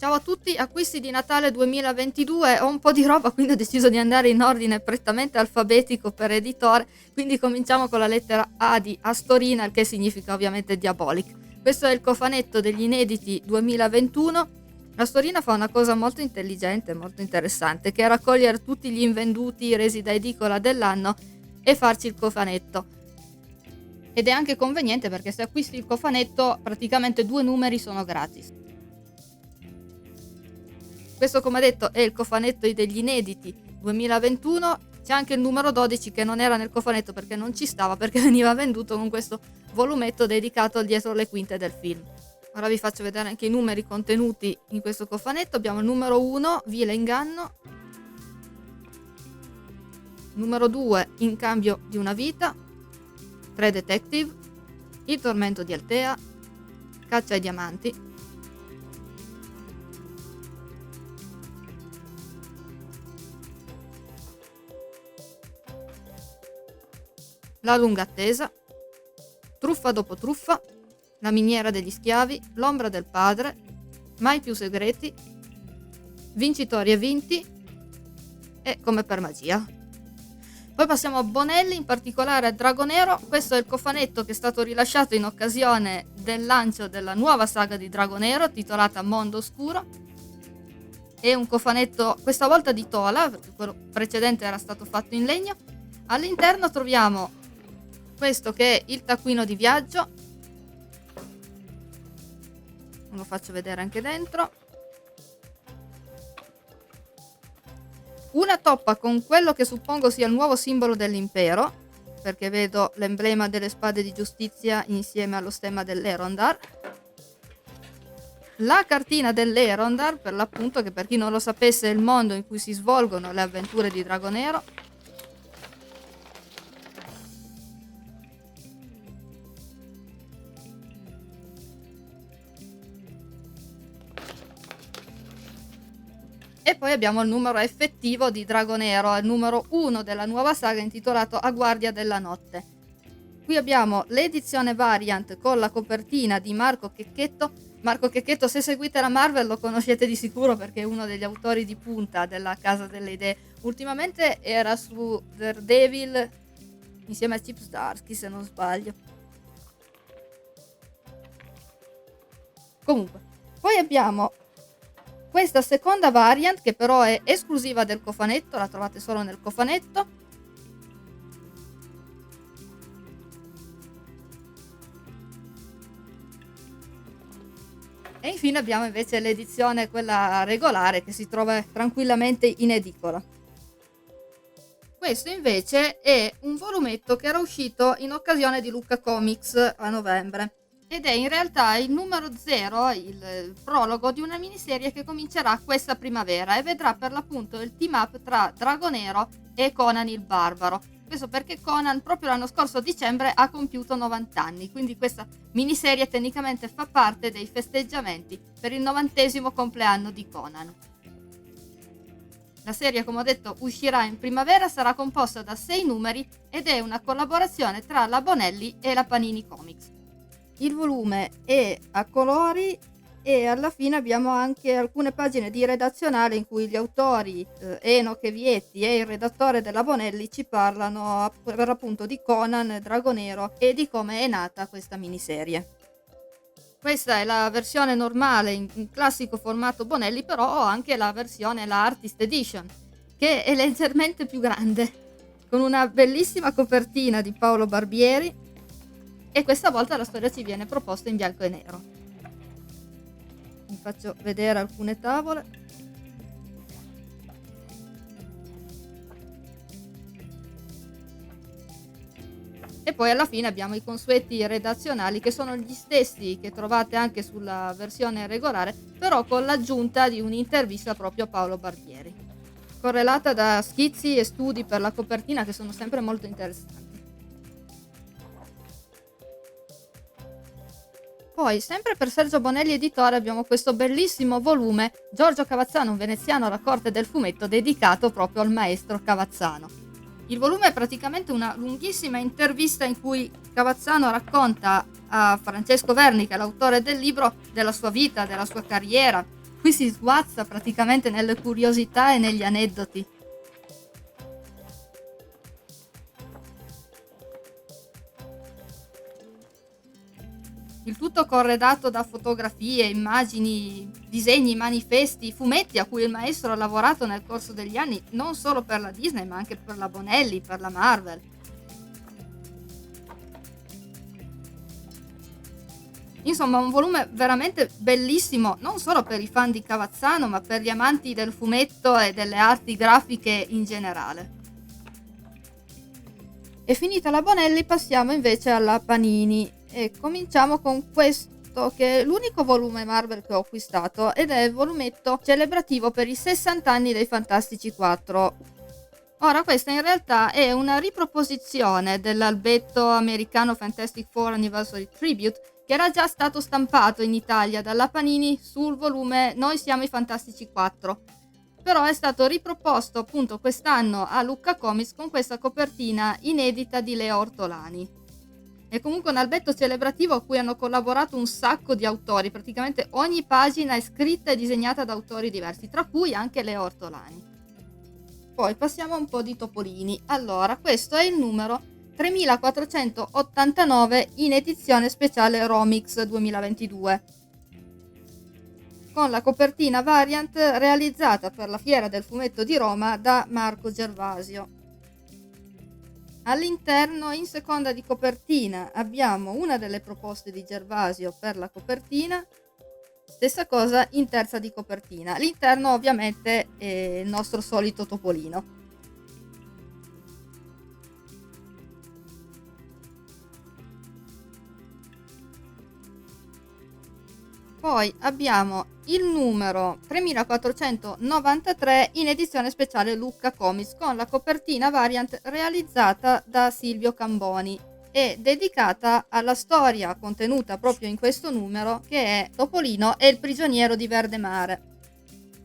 Ciao a tutti, acquisti di Natale 2022, ho un po' di roba, quindi ho deciso di andare in ordine prettamente alfabetico per editore, quindi cominciamo con la lettera A di Astorina, il che significa ovviamente Diabolic. Questo è il cofanetto degli inediti 2021. Astorina fa una cosa molto intelligente, molto interessante, che è raccogliere tutti gli invenduti resi da edicola dell'anno e farci il cofanetto. Ed è anche conveniente perché se acquisti il cofanetto praticamente 2 numeri sono gratis. Questo, come detto, è il cofanetto degli inediti 2021. C'è anche il numero 12 che non era nel cofanetto perché non ci stava, perché veniva venduto con questo volumetto dedicato al dietro le quinte del film. Ora vi faccio vedere anche i numeri contenuti in questo cofanetto. Abbiamo il numero 1, Vile inganno, numero 2, In cambio di una vita, 3 Detective, Il tormento di Altea, Caccia ai diamanti, La lunga attesa, Truffa dopo truffa, La miniera degli schiavi, L'ombra del padre, Mai più segreti, Vincitori e vinti e Come per magia. Poi passiamo a Bonelli, in particolare a Dragonero. Questo è il cofanetto che è stato rilasciato in occasione del lancio della nuova saga di Dragonero titolata Mondo Oscuro. È un cofanetto questa volta di Tola, perché quello precedente era stato fatto in legno. All'interno troviamo questo che è il taccuino di viaggio, lo faccio vedere anche dentro, una toppa con quello che suppongo sia il nuovo simbolo dell'impero, perché vedo l'emblema delle spade di giustizia insieme allo stemma dell'Erondar, la cartina dell'Erondar, per l'appunto, che per chi non lo sapesse è il mondo in cui si svolgono le avventure di Dragonero, e poi abbiamo il numero effettivo di Dragonero, il numero 1 della nuova saga intitolato A guardia della notte. Qui abbiamo l'edizione variant con la copertina di Marco Checchetto. Marco Checchetto, se seguite la Marvel lo conoscete di sicuro perché è uno degli autori di punta della Casa delle Idee. Ultimamente era su Daredevil insieme a Chip Zdarsky, se non sbaglio. Comunque, poi abbiamo questa seconda variant che però è esclusiva del cofanetto, la trovate solo nel cofanetto. E infine abbiamo invece l'edizione, quella regolare, che si trova tranquillamente in edicola. Questo invece è un volumetto che era uscito in occasione di Lucca Comics a novembre. Ed è in realtà il numero 0, il prologo di una miniserie che comincerà questa primavera e vedrà per l'appunto il team up tra Dragonero e Conan il Barbaro. Questo perché Conan proprio l'anno scorso a dicembre ha compiuto 90 anni, quindi questa miniserie tecnicamente fa parte dei festeggiamenti per il 90° compleanno di Conan. La serie, come ho detto, uscirà in primavera, sarà composta da 6 numeri ed è una collaborazione tra la Bonelli e la Panini Comics. Il volume è a colori e alla fine abbiamo anche alcune pagine di redazionale in cui gli autori Enoch Vietti e il redattore della Bonelli ci parlano per appunto di Conan, Dragonero e di come è nata questa miniserie. Questa è la versione normale in classico formato Bonelli, però ho anche la versione, la Artist Edition, che è leggermente più grande, con una bellissima copertina di Paolo Barbieri. E questa volta la storia ci viene proposta in bianco e nero. Vi faccio vedere alcune tavole. E poi alla fine abbiamo i consueti redazionali che sono gli stessi che trovate anche sulla versione regolare, però con l'aggiunta di un'intervista proprio a Paolo Barbieri, correlata da schizzi e studi per la copertina che sono sempre molto interessanti. Poi, sempre per Sergio Bonelli editore, abbiamo questo bellissimo volume Giorgio Cavazzano, un veneziano alla corte del fumetto, dedicato proprio al maestro Cavazzano. Il volume è praticamente una lunghissima intervista in cui Cavazzano racconta a Francesco Verni, che è l'autore del libro, della sua vita, della sua carriera, Qui si sguazza praticamente nelle curiosità e negli aneddoti. Il tutto corredato da fotografie, immagini, disegni, manifesti, fumetti a cui il maestro ha lavorato nel corso degli anni, non solo per la Disney, ma anche per la Bonelli, per la Marvel. Insomma, un volume veramente bellissimo, non solo per i fan di Cavazzano, ma per gli amanti del fumetto e delle arti grafiche in generale. E finita la Bonelli, passiamo invece alla Panini e cominciamo con questo, che è l'unico volume Marvel che ho acquistato, ed è il volumetto celebrativo per i 60 anni dei Fantastici 4. Ora, questa in realtà è una riproposizione dell'albetto americano Fantastic Four Anniversary Tribute, che era già stato stampato in Italia dalla Panini sul volume Noi siamo i Fantastici 4. Però è stato riproposto appunto quest'anno a Lucca Comics con questa copertina inedita di Lea Ortolani. È comunque un albetto celebrativo a cui hanno collaborato un sacco di autori, praticamente ogni pagina è scritta e disegnata da autori diversi, tra cui anche Lea Ortolani. Poi passiamo a un po' di topolini. Allora, questo è il numero 3489 in edizione speciale Romix 2022. Con la copertina variant realizzata per la Fiera del Fumetto di Roma da Marco Gervasio. All'interno, in seconda di copertina, abbiamo una delle proposte di Gervasio per la copertina, stessa cosa in terza di copertina. L'interno ovviamente è il nostro solito topolino. Poi abbiamo il numero 3493 in edizione speciale Lucca Comics con la copertina variant realizzata da Silvio Camboni e dedicata alla storia contenuta proprio in questo numero, che è Topolino e il prigioniero di Verde Mare.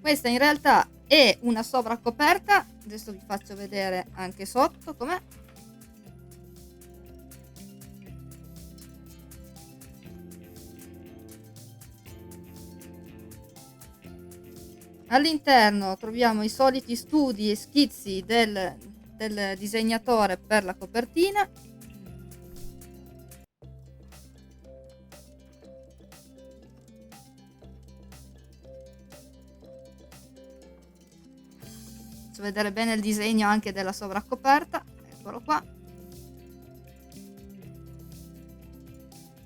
Questa in realtà è una sovracoperta, adesso vi faccio vedere anche sotto com'è. All'interno troviamo i soliti studi e schizzi del disegnatore per la copertina. Faccio vedere bene il disegno anche della sovracoperta, eccolo qua.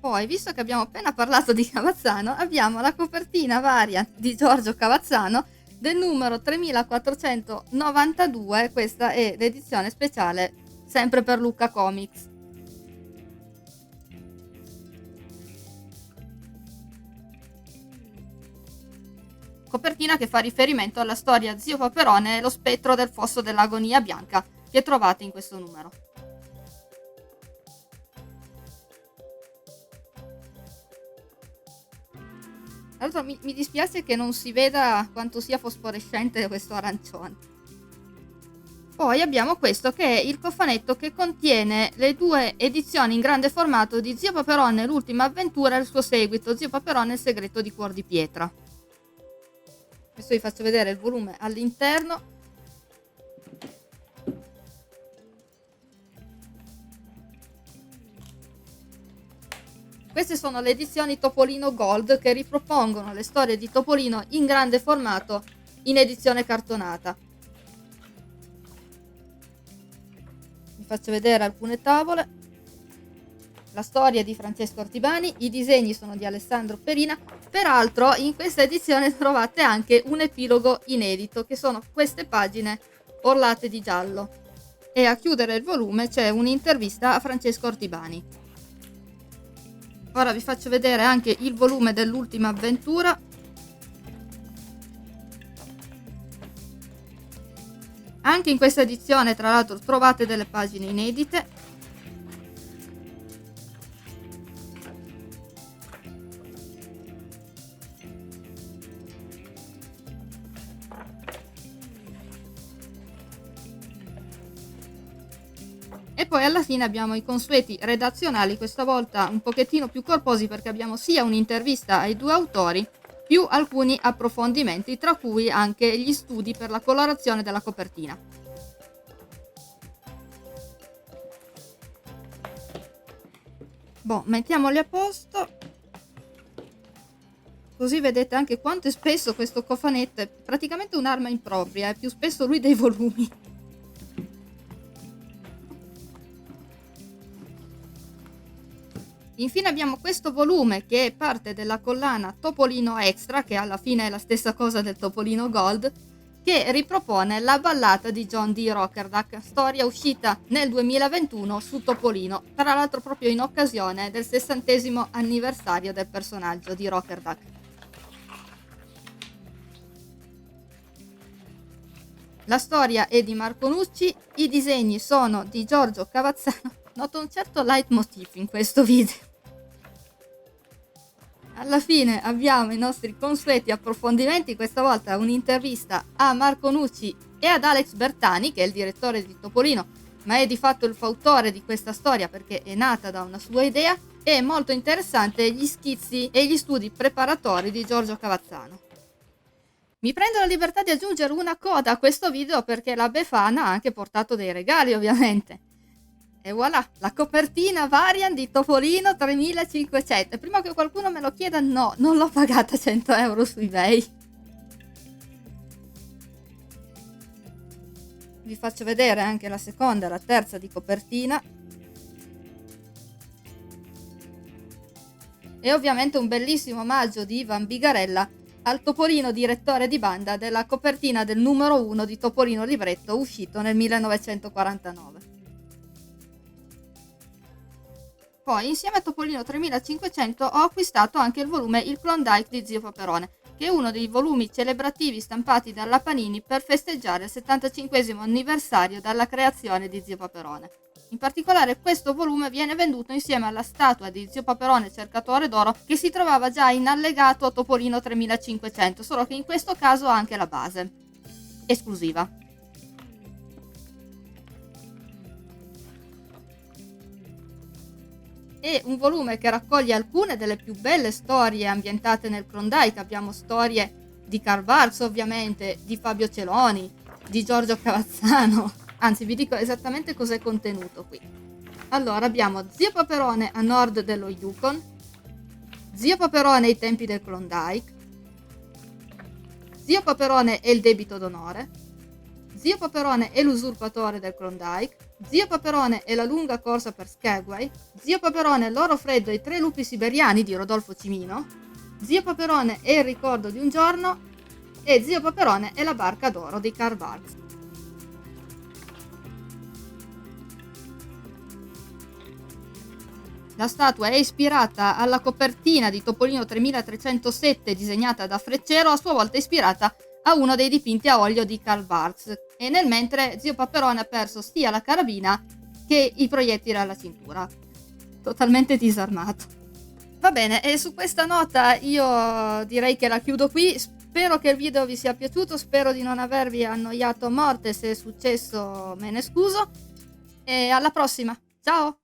Poi, visto che abbiamo appena parlato di Cavazzano, abbiamo la copertina variant di Giorgio Cavazzano del numero 3492, questa è l'edizione speciale sempre per Lucca Comics. Copertina che fa riferimento alla storia Zio Paperone e lo spettro del fosso dell'agonia bianca che trovate in questo numero. Allora, mi dispiace che non si veda quanto sia fosforescente questo arancione. Poi abbiamo questo, che è il cofanetto che contiene le due edizioni in grande formato di Zio Paperone l'ultima avventura e il suo seguito, Zio Paperone il segreto di Cuor di Pietra. Adesso vi faccio vedere il volume all'interno. Queste sono le edizioni Topolino Gold che ripropongono le storie di Topolino in grande formato in edizione cartonata. Vi faccio vedere alcune tavole. La storia è di Francesco Ortibani, i disegni sono di Alessandro Perina. Peraltro in questa edizione trovate anche un epilogo inedito, che sono queste pagine orlate di giallo. E a chiudere il volume c'è un'intervista a Francesco Ortibani. Ora vi faccio vedere anche il volume dell'ultima avventura. Anche in questa edizione, tra l'altro, trovate delle pagine inedite. E poi alla fine abbiamo i consueti redazionali, questa volta un pochettino più corposi perché abbiamo sia un'intervista ai due autori più alcuni approfondimenti, tra cui anche gli studi per la colorazione della copertina. Mettiamoli a posto, così vedete anche quanto è spesso questo cofanetto. È praticamente un'arma impropria, è più spesso lui dei volumi. Infine abbiamo questo volume che è parte della collana Topolino Extra, che alla fine è la stessa cosa del Topolino Gold, che ripropone la ballata di John D. Rockerduck, storia uscita nel 2021 su Topolino, tra l'altro proprio in occasione del 60° anniversario del personaggio di Rockerduck. La storia è di Marco Nucci, i disegni sono di Giorgio Cavazzano. Noto un certo leitmotiv in questo video. Alla fine abbiamo i nostri consueti approfondimenti, questa volta un'intervista a Marco Nucci e ad Alex Bertani, che è il direttore di Topolino, ma è di fatto il fautore di questa storia perché è nata da una sua idea. È molto interessante gli schizzi e gli studi preparatori di Giorgio Cavazzano. Mi prendo la libertà di aggiungere una coda a questo video perché la Befana ha anche portato dei regali, ovviamente. E voilà, la copertina Variant di Topolino 3500. Prima che qualcuno me lo chieda, no, non l'ho pagata 100 euro su eBay. Vi faccio vedere anche la seconda e la terza di copertina. E ovviamente un bellissimo omaggio di Ivan Bigarella al Topolino direttore di banda della copertina del numero 1 di Topolino Libretto uscito nel 1949. Poi insieme a Topolino 3500 ho acquistato anche il volume Il Klondike di Zio Paperone, che è uno dei volumi celebrativi stampati dalla Panini per festeggiare il 75° anniversario dalla creazione di Zio Paperone. In particolare questo volume viene venduto insieme alla statua di Zio Paperone cercatore d'oro che si trovava già in allegato a Topolino 3500, solo che in questo caso ha anche la base esclusiva. È un volume che raccoglie alcune delle più belle storie ambientate nel Klondike. Abbiamo storie di Karl Barks, ovviamente, di Fabio Celoni, di Giorgio Cavazzano. Anzi, vi dico esattamente cos'è contenuto qui. Allora, abbiamo Zio Paperone a nord dello Yukon, Zio Paperone ai tempi del Klondike, Zio Paperone e il debito d'onore, Zio Paperone e l'usurpatore del Klondike, Zio Paperone e la lunga corsa per Skagway, Zio Paperone l'oro freddo e i 3 lupi siberiani di Rodolfo Cimino, Zio Paperone e il ricordo di un giorno e Zio Paperone e la barca d'oro di Karl Barks. La statua è ispirata alla copertina di Topolino 3307 disegnata da Freccero, a sua volta ispirata a uno dei dipinti a olio di Karl Barks, e nel mentre Zio Paperone ha perso sia la carabina che i proiettili alla cintura, totalmente disarmato. Va bene, e su questa nota io direi che la chiudo qui. Spero che il video vi sia piaciuto, spero di non avervi annoiato a morte, se è successo me ne scuso, e alla prossima, ciao!